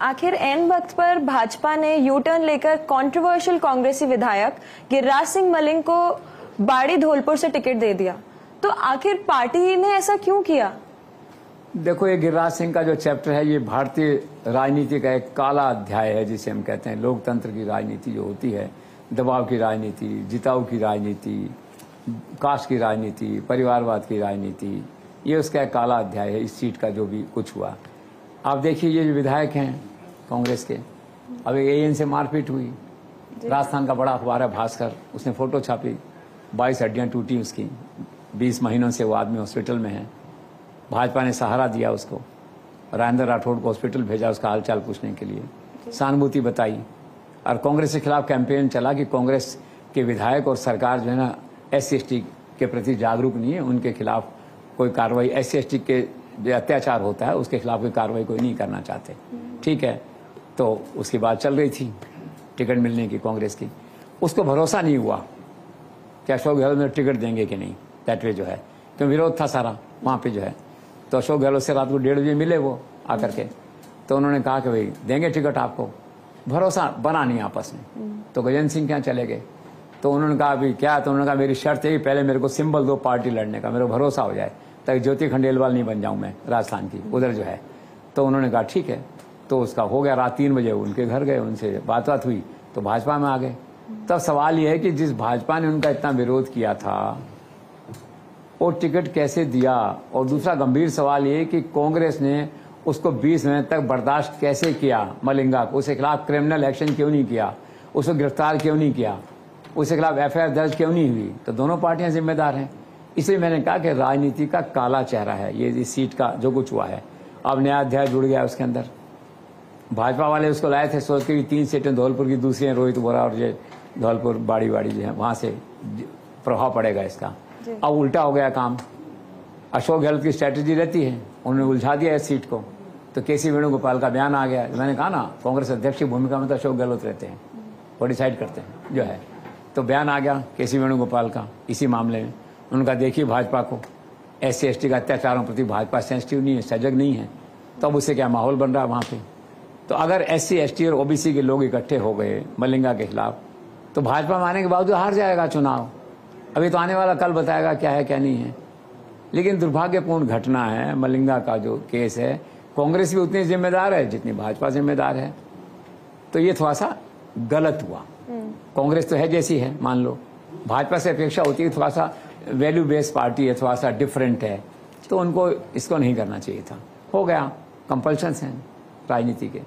आखिर एन वक्त पर भाजपा ने यू टर्न लेकर कंट्रोवर्शियल कांग्रेसी विधायक गिरिराज सिंह मलिंग को बाड़ी धौलपुर से टिकट दे दिया, तो आखिर पार्टी ने ऐसा क्यों किया? देखो, ये गिरिराज सिंह का जो चैप्टर है, ये भारतीय राजनीति का एक काला अध्याय है, जिसे हम कहते हैं लोकतंत्र की राजनीति जो होती है, दबाव की राजनीति, जिताऊ की राजनीति, कास्ट की राजनीति, परिवारवाद की राजनीति, ये उसका एक काला अध्याय है। इस सीट का जो भी कुछ हुआ, आप देखिए, ये जो विधायक हैं कांग्रेस के, अब एएन से मारपीट हुई। राजस्थान का बड़ा अखबार है भास्कर, उसने फोटो छापी, 22 हड्डियां टूटी उसकी, 20 महीनों से वो आदमी हॉस्पिटल में है। भाजपा ने सहारा दिया उसको, राजेंद्र राठौड़ को हॉस्पिटल भेजा उसका हालचाल पूछने के लिए, सहानुभूति बताई, और कांग्रेस के खिलाफ कैंपेन चला कि कांग्रेस के विधायक और सरकार जो है ना SC/ST के प्रति जागरूक नहीं है, उनके खिलाफ कोई कार्रवाई, SC/ST के जो अत्याचार होता है उसके खिलाफ कोई कार्रवाई कोई नहीं करना चाहते। ठीक है, तो उसकी बात चल रही थी टिकट मिलने की कांग्रेस की। उसको भरोसा नहीं हुआ कि अशोक गहलोत में टिकट देंगे कि नहीं, दैट वे जो है, तो विरोध था सारा वहाँ पे जो है। तो अशोक गहलोत से रात को 1:30 बजे मिले वो आकर के, तो उन्होंने कहा कि भाई देंगे टिकट आपको। भरोसा बना नहीं आपस में, तो गजेंद्र सिंह क्या चले गए। तो उन्होंने कहा अभी क्या, तो उन्होंने कहा मेरी शर्त है कि पहले मेरे को सिंबल दो पार्टी लड़ने का, मेरे को भरोसा हो जाए, ताकि ज्योति खंडेलवाल नहीं बन जाऊं मैं राजस्थान की उधर जो है। तो उन्होंने कहा ठीक है, तो उसका हो गया। रात 3 बजे उनके घर गए, उनसे बात हुई, तो भाजपा में आ गए। तब सवाल यह है कि जिस भाजपा ने उनका इतना विरोध किया था, वो टिकट कैसे दिया? और दूसरा गंभीर सवाल ये कि कांग्रेस ने उसको 20 मिनट तक बर्दाश्त कैसे किया? मलिंगा को, उसके खिलाफ क्रिमिनल एक्शन क्यों नहीं किया? उसको गिरफ्तार क्यों नहीं किया? उसके खिलाफ FIR दर्ज क्यों नहीं हुई? तो दोनों पार्टियां जिम्मेदार हैं। इसलिए मैंने कहा कि राजनीति का काला चेहरा है ये, इस सीट का जो कुछ हुआ है। अब नया अध्याय जुड़ गया उसके अंदर। भाजपा वाले उसको लाए थे सोच के कि 3 सीटें धौलपुर की, दूसरी है रोहित बोरा, और ये धौलपुर बाड़ी जो है वहां से प्रभाव पड़ेगा इसका। अब उल्टा हो गया काम। अशोक गहलोत की स्ट्रैटेजी रहती है, उन्होंने उलझा दिया इस सीट को। तो KC वेणुगोपाल का बयान आ गया। मैंने कहा ना, कांग्रेस अध्यक्ष की भूमिका में तो अशोक गहलोत रहते हैं, वो डिसाइड करते हैं जो है। तो बयान आ गया KC वेणुगोपाल का इसी मामले में। उनका देखिए भाजपा को SC/ST का अत्याचारों प्रति भाजपा सेंसिटिव नहीं है, सजग नहीं है, तब तो उससे क्या माहौल बन रहा है वहाँ पे। तो अगर SC/ST और OBC के लोग इकट्ठे हो गए मलिंगा के खिलाफ, तो भाजपा में आने के बावजूद हार जाएगा चुनाव। अभी तो आने वाला कल बताएगा क्या है क्या नहीं है। लेकिन दुर्भाग्यपूर्ण घटना है, मलिंगा का जो केस है, कांग्रेस भी उतनी जिम्मेदार है जितनी भाजपा जिम्मेदार है। तो ये थोड़ा सा गलत हुआ। कांग्रेस तो है जैसी है, मान लो, भाजपा से अपेक्षा होती है थोड़ा सा वैल्यू बेस्ड पार्टी है, थोड़ा सा डिफरेंट है, तो उनको इसको नहीं करना चाहिए था। हो गया, कंपल्शंस हैं राजनीति के।